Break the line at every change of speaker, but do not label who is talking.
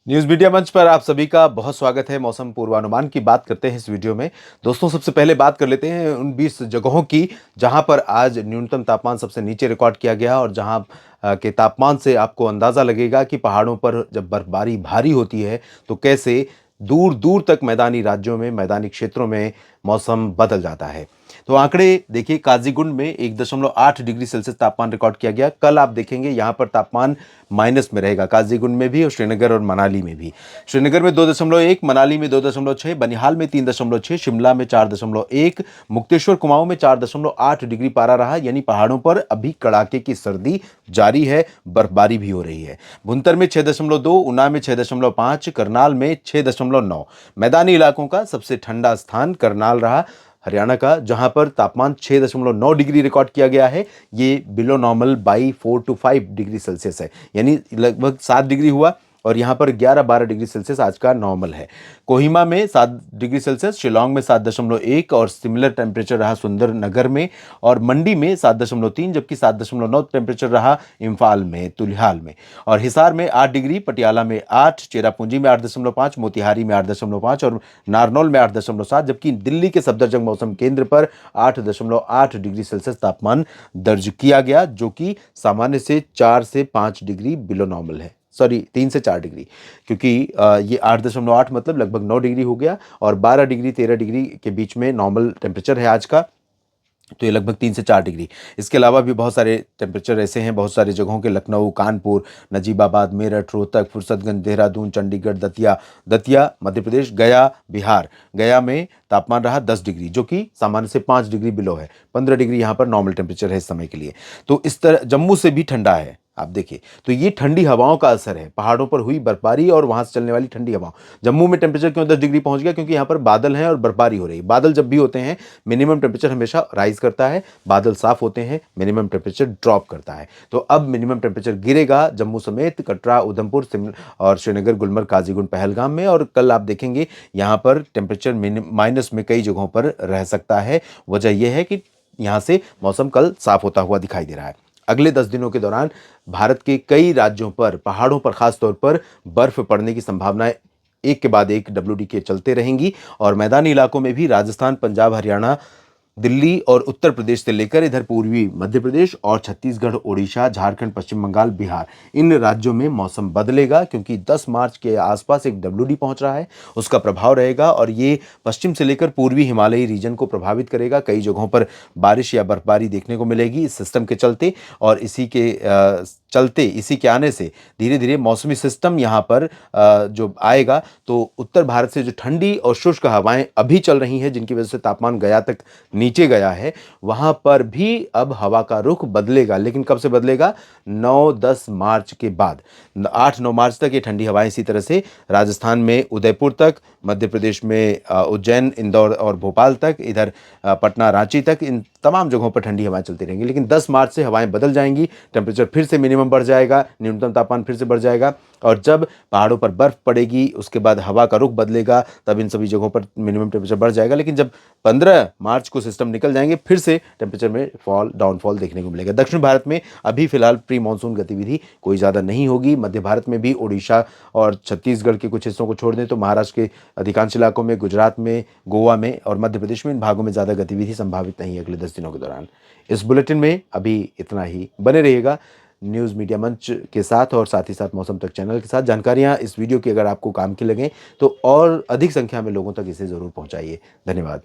News media मंच पर आप सभी का बहुत स्वागत है। मौसम पूर्वानुमान की बात करते हैं इस वीडियो में। दोस्तों, सबसे पहले बात कर लेते हैं उन 20 जगहों की जहां पर आज न्यूनतम तापमान सबसे नीचे रिकॉर्ड किया गया और जहां के तापमान से आपको अंदाजा लगेगा कि पहाड़ों पर जब बर्फबारी भारी होती है तो कैसे दूर दूर तक मैदानी राज्यों में, मैदानी क्षेत्रों में मौसम बदल जाता है। तो आंकड़े देखिए, काजीगुंड में 1.8 डिग्री सेल्सियस तापमान रिकॉर्ड किया गया। कल आप देखेंगे यहां पर तापमान माइनस में रहेगा, काजीगुंड में भी और श्रीनगर और मनाली में भी। श्रीनगर में 2.1, मनाली में 2.6, बनिहाल में 3.6, शिमला में 4.1, मुक्तेश्वर कुमाऊं में 4.8 डिग्री पारा रहा। यानी पहाड़ों पर अभी कड़ाके की सर्दी जारी है, बर्फबारी भी हो रही है। भुंतर में 6.2, ऊना में 6.5, करनाल में 6.9। मैदानी इलाकों का सबसे ठंडा स्थान करनाल रहा, हरियाणा का, जहां पर तापमान 6.9 डिग्री रिकॉर्ड किया गया है। ये below normal by 4 to 5 degree Celsius है, यानी लगभग 7 डिग्री हुआ। और यहाँ पर 11-12 डिग्री सेल्सियस आज का नॉर्मल है। कोहिमा में 7 डिग्री सेल्सियस, शिलोंग में 7.1 और सिमिलर टेम्परेचर रहा सुंदरनगर में और मंडी में 7.3, जबकि 7.9 टेम्परेचर रहा इम्फाल में, तुलिहाल में। और हिसार में 8 डिग्री, पटियाला में 8, चेरापूंजी में 8.5, मोतिहारी में 8.5 और नारनौल में 8.7, जबकि दिल्ली के सफदरजंग मौसम केंद्र पर 8.8 डिग्री सेल्सियस तापमान दर्ज किया गया, जो कि सामान्य से 4 से 5 डिग्री बिलो नॉर्मल है। सॉरी, 3 से 4 डिग्री, क्योंकि ये 8.8 मतलब लगभग 9 डिग्री हो गया और 12 डिग्री 13 डिग्री के बीच में नॉर्मल टेम्परेचर है आज का। तो ये लगभग 3 से 4 डिग्री। इसके अलावा भी बहुत सारे टेम्परेचर ऐसे हैं, बहुत सारी जगहों के, लखनऊ, कानपुर, नजीबाबाद, मेरठ, रोहतक, फुर्सतगंज, देहरादून, चंडीगढ़, दतिया मध्य प्रदेश, गया बिहार। गया में तापमान रहा 10 डिग्री, जो कि सामान्य से 5 डिग्री बिलो है। 15 डिग्री यहाँ पर नॉर्मल टेम्परेचर है इस समय के लिए। तो इस तरह जम्मू से भी ठंडा है, आप देखिए। तो ये ठंडी हवाओं का असर है, पहाड़ों पर हुई बर्फबारी और वहां से चलने वाली ठंडी हवाओं। जम्मू में टेम्परेचर क्यों 10 डिग्री पहुंच गया? क्योंकि यहाँ पर बादल हैं और बर्फबारी हो रही है। बादल जब भी होते हैं मिनिमम टेम्परेचर हमेशा राइज करता है, बादल साफ होते हैं मिनिमम टेम्परेचर ड्रॉप करता है। तो अब मिनिमम टेम्परेचर गिरेगा जम्मू समेत कटरा, उधमपुर, और श्रीनगर, गुलमर्ग, काजीगुंड, पहलगाम में। और कल आप देखेंगे यहाँ पर टेम्परेचर माइनस में कई जगहों पर रह सकता है। वजह यह है कि यहाँ से मौसम कल साफ होता हुआ दिखाई दे रहा है। अगले 10 दिनों के दौरान भारत के कई राज्यों पर, पहाड़ों पर खास तौर पर बर्फ पड़ने की संभावनाएं एक के बाद एक WD के चलते रहेंगी। और मैदानी इलाकों में भी राजस्थान, पंजाब, हरियाणा, दिल्ली और उत्तर प्रदेश से लेकर इधर पूर्वी मध्य प्रदेश और छत्तीसगढ़, ओडिशा, झारखंड, पश्चिम बंगाल, बिहार, इन राज्यों में मौसम बदलेगा, क्योंकि 10 मार्च के आसपास एक WD पहुंच रहा है, उसका प्रभाव रहेगा और ये पश्चिम से लेकर पूर्वी हिमालयी रीजन को प्रभावित करेगा। कई जगहों पर बारिश या बर्फबारी देखने को मिलेगी इस सिस्टम के चलते। और इसी के आने से धीरे धीरे मौसमी सिस्टम यहाँ पर जो आएगा, तो उत्तर भारत से जो ठंडी और शुष्क हवाएं अभी चल रही हैं, जिनकी वजह से तापमान गया तक नीचे गया है, वहां पर भी अब हवा का रुख बदलेगा। लेकिन कब से बदलेगा? 9-10 मार्च के बाद। 8-9 मार्च तक ये ठंडी हवाएं इसी तरह से राजस्थान में उदयपुर तक, मध्य प्रदेश में उज्जैन, इंदौर और भोपाल तक, इधर पटना, रांची तक, इन तमाम जगहों पर ठंडी हवाएं चलती रहेंगी। लेकिन 10 मार्च से हवाएं बदल जाएंगी, टेम्परेचर फिर से मिनिमम बढ़ जाएगा, न्यूनतम तापमान फिर से बढ़ जाएगा। और जब पहाड़ों पर बर्फ पड़ेगी, उसके बाद हवा का रुख बदलेगा, तब इन सभी जगहों पर मिनिमम टेम्परेचर बढ़ जाएगा। लेकिन जब 15 मार्च को सिस्टम निकल जाएंगे, फिर से टेम्परेचर में डाउनफॉल देखने को मिलेगा। दक्षिण भारत में अभी फिलहाल प्री मानसून गतिविधि कोई ज़्यादा नहीं होगी। मध्य भारत में भी ओडिशा और छत्तीसगढ़ के कुछ हिस्सों को छोड़ दें तो महाराष्ट्र के अधिकांश इलाकों में, गुजरात में, गोवा में और मध्य प्रदेश में, इन भागों में ज़्यादा गतिविधि संभावित नहीं है अगले 10 दिनों के दौरान। इस बुलेटिन में अभी इतना ही। बने रहिएगा न्यूज़ मीडिया मंच के साथ और साथ ही साथ मौसम तक चैनल के साथ। जानकारियाँ इस वीडियो की अगर आपको काम की लगें तो और अधिक संख्या में लोगों तक इसे ज़रूर पहुँचाइए। धन्यवाद।